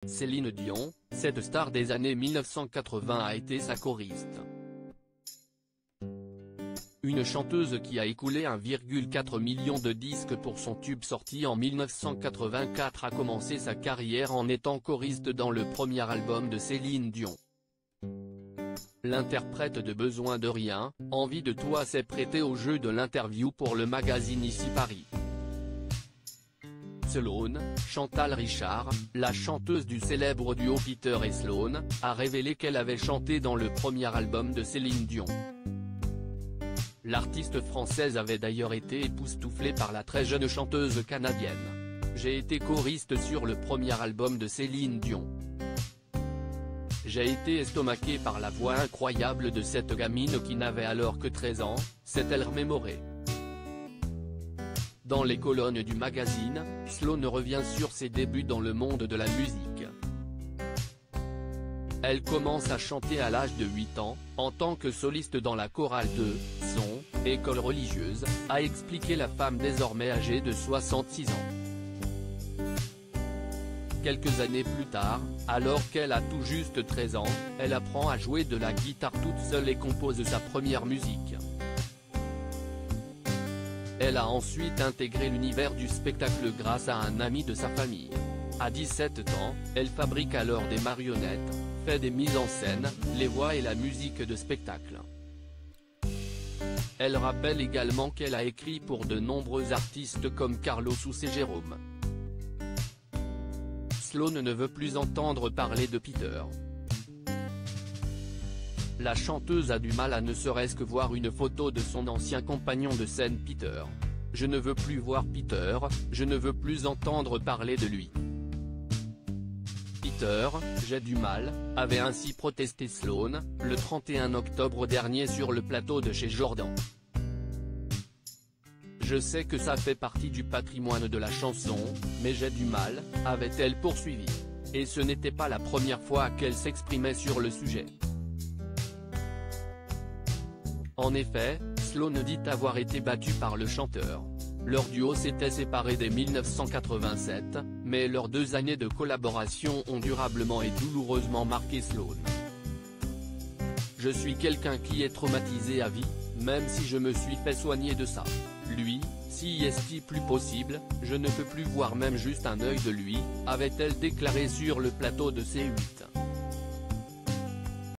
Céline Dion, cette star des années 1980 a été sa choriste. Une chanteuse qui a écoulé 1,4 million de disques pour son tube sorti en 1984 a commencé sa carrière en étant choriste dans le premier album de Céline Dion. L'interprète de Besoin de rien, Envie de toi s'est prêtée au jeu de l'interview pour le magazine Ici Paris. Sloan, Chantal Richard, la chanteuse du célèbre duo Peter et Sloan, a révélé qu'elle avait chanté dans le premier album de Céline Dion. L'artiste française avait d'ailleurs été époustouflée par la très jeune chanteuse canadienne. J'ai été choriste sur le premier album de Céline Dion. J'ai été estomaquée par la voix incroyable de cette gamine qui n'avait alors que 13 ans, s'est-elle remémorée. Dans les colonnes du magazine, Sloan revient sur ses débuts dans le monde de la musique. Elle commence à chanter à l'âge de 8 ans, en tant que soliste dans la chorale de son école religieuse, a expliqué la femme désormais âgée de 66 ans. Quelques années plus tard, alors qu'elle a tout juste 13 ans, elle apprend à jouer de la guitare toute seule et compose sa première musique. Elle a ensuite intégré l'univers du spectacle grâce à un ami de sa famille. À 17 ans, elle fabrique alors des marionnettes, fait des mises en scène, les voix et la musique de spectacle. Elle rappelle également qu'elle a écrit pour de nombreux artistes comme Carlos ou Jérôme. Sloan ne veut plus entendre parler de Peter. La chanteuse a du mal à ne serait-ce que voir une photo de son ancien compagnon de scène Peter. Je ne veux plus voir Peter, je ne veux plus entendre parler de lui. Peter, j'ai du mal, avait ainsi protesté Sloan, le 31 octobre dernier sur le plateau de chez Jordan. Je sais que ça fait partie du patrimoine de la chanson, mais j'ai du mal, avait-elle poursuivi. Et ce n'était pas la première fois qu'elle s'exprimait sur le sujet. En effet, Sloan dit avoir été battu par le chanteur. Leur duo s'était séparé dès 1987, mais leurs 2 années de collaboration ont durablement et douloureusement marqué Sloan. Je suis quelqu'un qui est traumatisé à vie, même si je me suis fait soigner de ça. Lui, si est-il plus possible, je ne peux plus voir même juste un œil de lui, avait-elle déclaré sur le plateau de C8.